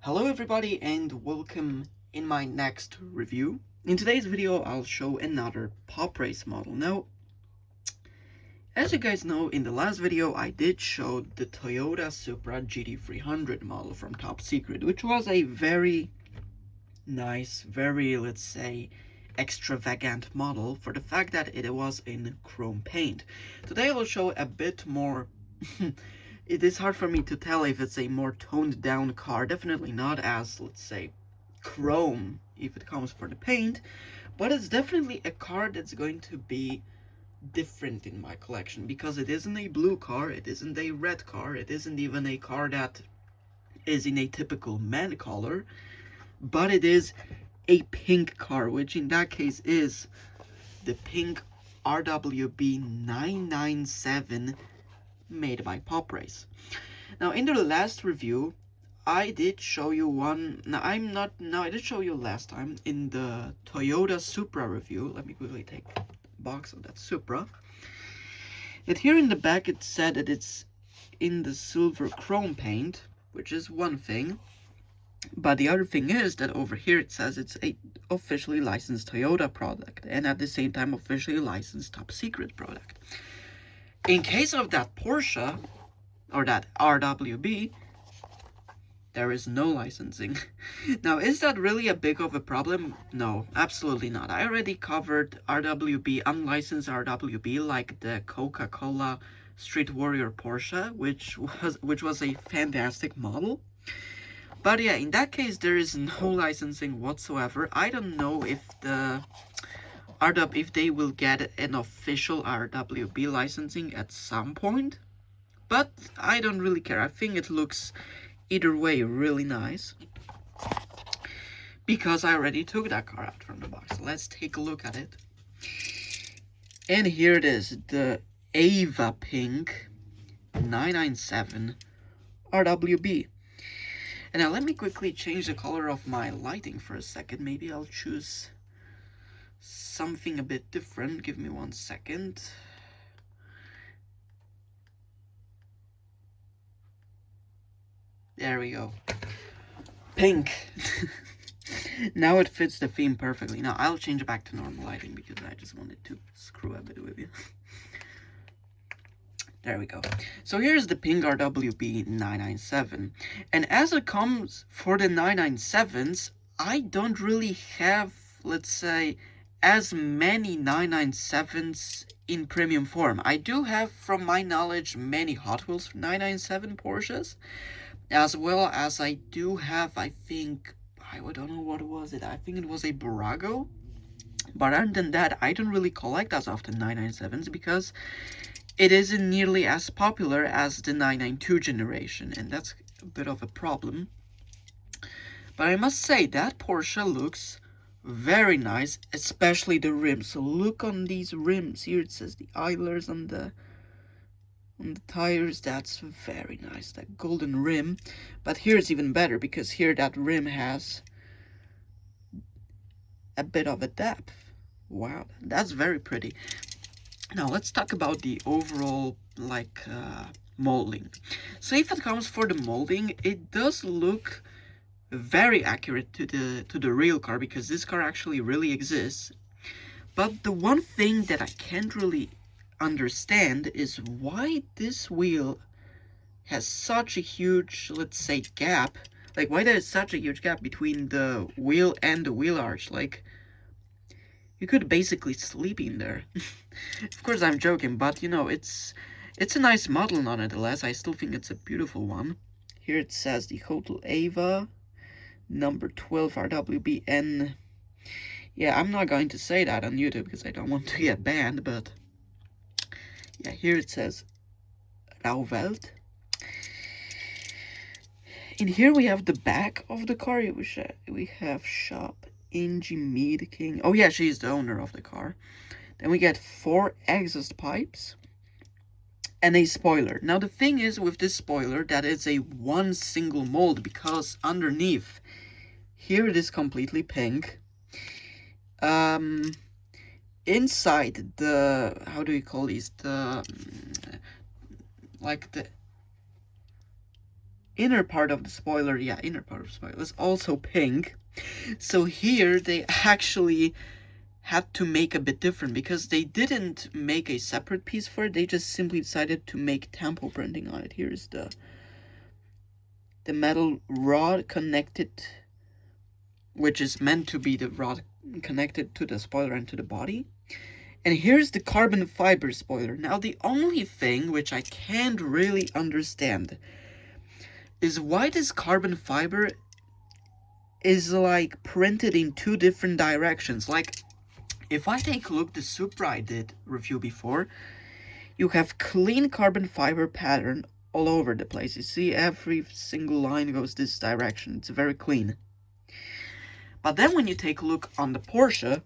Hello everybody and welcome in my next review. In today's video I'll show another Pop Race model. Now, as you guys know, in the last video I did show the Toyota Supra GT300 model from Top Secret, which was a very nice, very, let's say, extravagant model for the fact that it was in chrome paint. Today I will show a bit more it is hard for me to tell if it's a more toned down car, definitely not as, let's say, chrome if it comes for the paint, but it's definitely a car that's going to be different in my collection because it isn't a blue car, it isn't a red car, it isn't even a car that is in a typical man color, but it is a pink car, which in that case is the pink RWB 997 made by Pop Race. Now, in the last review, I did show you one. I did show you last time in the Toyota Supra review. Let me quickly take the box of that Supra. And here in the back, it said that it's in the silver chrome paint, which is one thing. But the other thing is that over here it says it's a officially licensed Toyota product, and at the same time officially licensed Top Secret product. In case of that Porsche, or that RWB, there is no licensing. Now, is that really a big of a problem? No, absolutely not. I already covered RWB, unlicensed RWB, like the Coca-Cola Street Warrior Porsche, which was a fantastic model. But yeah, in that case, there is no licensing whatsoever. I don't know if if they will get an official RWB licensing at some point, but I don't really care. I think it looks either way really nice because I already took that car out from the box. Let's take a look at it. And here it is, the Ava Pink 997 RWB. And now let me quickly change the color of my lighting for a second. Maybe I'll choose something a bit different. Give me 1 second. There we go. Pink. Now it fits the theme perfectly. Now I'll change it back to normal lighting because I just wanted to screw a bit with you. There we go. So here's the pink RWB 997. And as it comes for the 997s, I don't really have, let's say, as many 997s in premium form. I do have, from my knowledge, many Hot Wheels 997 Porsches, as well as I do have, I think, I don't know what was it, I think it was a Burago. But other than that, I don't really collect as often 997s because it isn't nearly as popular as the 992 generation, and that's a bit of a problem. But I must say, that Porsche looks very nice, especially the rims. So look on these rims. Here it says the idlers on the tires. That's very nice, that golden rim. But here it's even better because here that rim has a bit of a depth. Wow, that's very pretty. Now let's talk about the overall molding. So if it comes for the molding, it does look very accurate to the real car because this car actually really exists. But the one thing that I can't really understand is why this wheel has such a huge, let's say, gap. Like, why there is such a huge gap between the wheel and the wheel arch. Like, you could basically sleep in there. Of course, I'm joking, but you know, it's a nice model nonetheless. I still think it's a beautiful one. Here it says the Hotel Ava, number 12 RWBN. Yeah, I'm not going to say that on YouTube because I don't want to get banned, but yeah, here it says Rauwelt. In here we have the back of the car. We have shop Angie Mead King. Oh yeah, she's the owner of the car. Then we get 4 exhaust pipes and a spoiler. Now the thing is with this spoiler that it's a one single mold because underneath here it is completely pink. Inside the, how do you call these, the inner part of the spoiler, inner part of the spoiler is also pink. So here they actually had to make a bit different because they didn't make a separate piece for it. They just simply decided to make tempo printing on it. Here's the metal rod connected, which is meant to be the rod connected to the spoiler and to the body. And here's the carbon fiber spoiler. Now the only thing which I can't really understand is why this carbon fiber is like printed in two different directions. Like, if I take a look, the Supra I did review before, you have clean carbon fiber pattern all over the place. You see every single line goes this direction. It's very clean. But then when you take a look on the Porsche,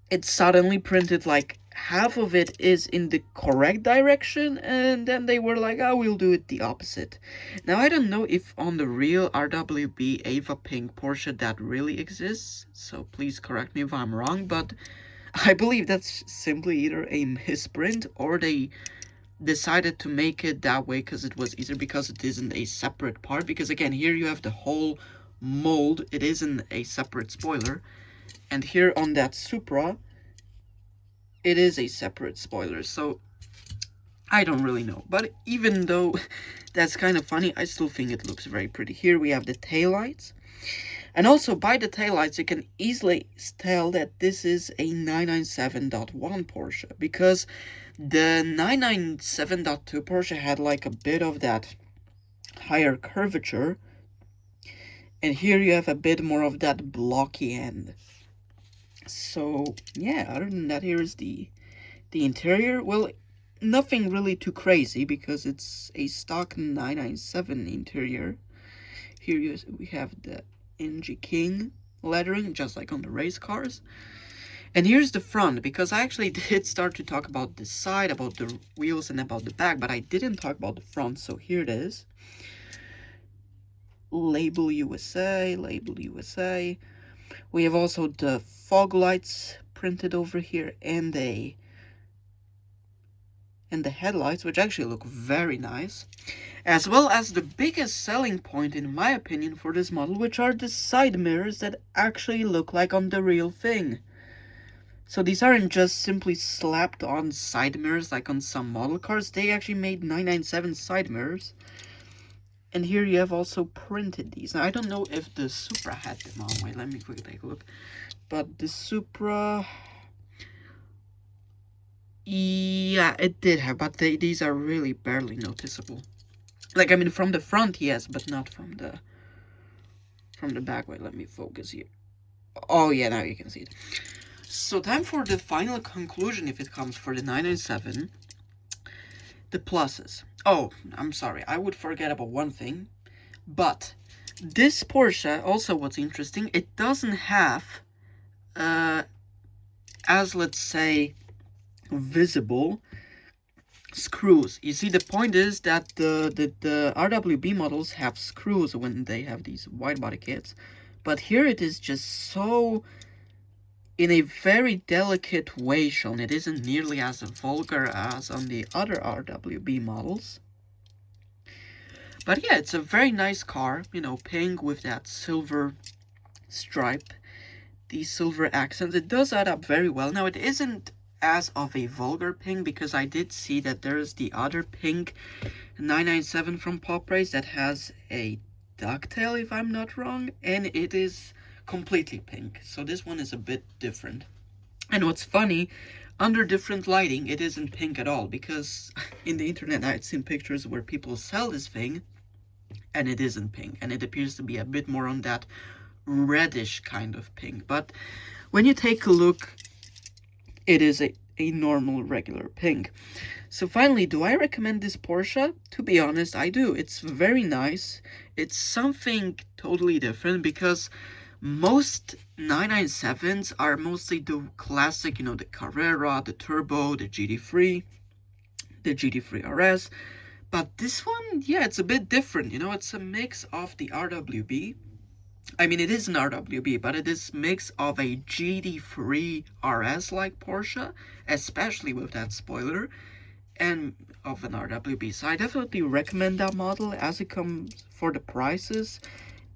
it's suddenly printed like half of it is in the correct direction, and then they were like, oh, we'll do it the opposite. Now, I don't know if on the real RWB Ava pink Porsche that really exists, so please correct me if I'm wrong, but I believe that's simply either a misprint or they decided to make it that way because it was easier, because it isn't a separate part. Because again, here you have the whole mold, it isn't a separate spoiler, and here on that Supra it is a separate spoiler. So I don't really know, but even though that's kind of funny, I still think it looks very pretty. Here we have the taillights, and also by the taillights you can easily tell that this is a 997.1 Porsche, because the 997.2 Porsche had like a bit of that higher curvature, and here you have a bit more of that blocky end. So yeah, other than that, here's the interior. Well, nothing really too crazy because it's a stock 997 interior. Here we have the NG King lettering, just like on the race cars. And here's the front, because I actually did start to talk about the side, about the wheels and about the back, but I didn't talk about the front, so here it is. Label USA, label USA. We have also the fog lights printed over here, and the headlights, which actually look very nice, as well as the biggest selling point in my opinion for this model, which are the side mirrors that actually look like on the real thing. So these aren't just simply slapped on side mirrors like on some model cars, they actually made 997 side mirrors. And here you have also printed these. Now, I don't know if the Supra had them on. Wait, let me quickly take a look. But the Supra, yeah, it did have, but these are really barely noticeable. Like, I mean, from the front, yes, but not from the back. Wait, let me focus here. Oh, yeah, now you can see it. So, time for the final conclusion, if it comes for the 997. The pluses. Oh, I'm sorry, I would forget about one thing, but this Porsche, also what's interesting, it doesn't have, as let's say, visible screws. You see, the point is that the RWB models have screws when they have these wide body kits, but here it is just so in a very delicate way shown. It isn't nearly as vulgar as on the other RWB models. But yeah, it's a very nice car, you know, pink with that silver stripe, these silver accents. It does add up very well. Now, it isn't as of a vulgar pink, because I did see that there's the other pink 997 from Pop Race that has a ducktail, if I'm not wrong, and it is completely pink. So this one is a bit different. And what's funny, under different lighting, it isn't pink at all, because in the internet I'd seen pictures where people sell this thing, and it isn't pink, and it appears to be a bit more on that reddish kind of pink. But when you take a look, it is a normal, regular pink. So finally, do I recommend this Porsche? To be honest, I do. It's very nice. It's something totally different, because most 997s are mostly the classic, you know, the Carrera, the Turbo, the GT3, the GT3 RS. But this one, yeah, it's a bit different, you know, it's a mix of the RWB. I mean, it is an RWB, but it is a mix of a GT3 RS like Porsche, especially with that spoiler, and of an RWB. So I definitely recommend that model as it comes for the prices.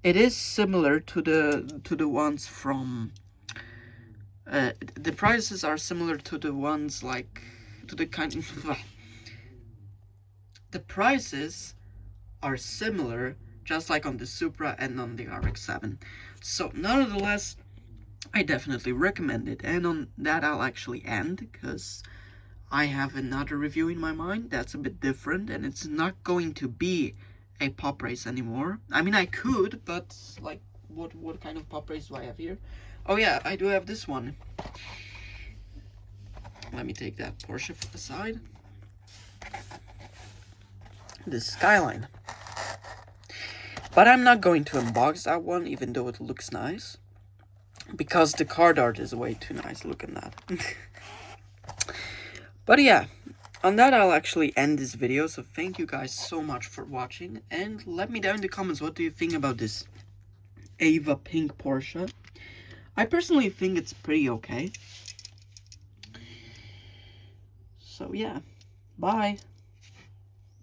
It is similar to the ones from the prices are similar to the ones like to the kind the prices are similar just like on the Supra and on the RX-7. So nonetheless, I definitely recommend it, and on that I'll actually end, because I have another review in my mind that's a bit different, and it's not going to be a pop race anymore. I mean, I could, but like, what kind of pop race do I have here? Oh yeah, I do have this one. Let me take that Porsche aside. The Skyline. But I'm not going to unbox that one, even though it looks nice, because the card art is way too nice. Look at that. But yeah, on that I'll actually end this video. So thank you guys so much for watching, and let me down in the comments, what do you think about this Ava pink Porsche? I personally think it's pretty okay. So yeah, bye.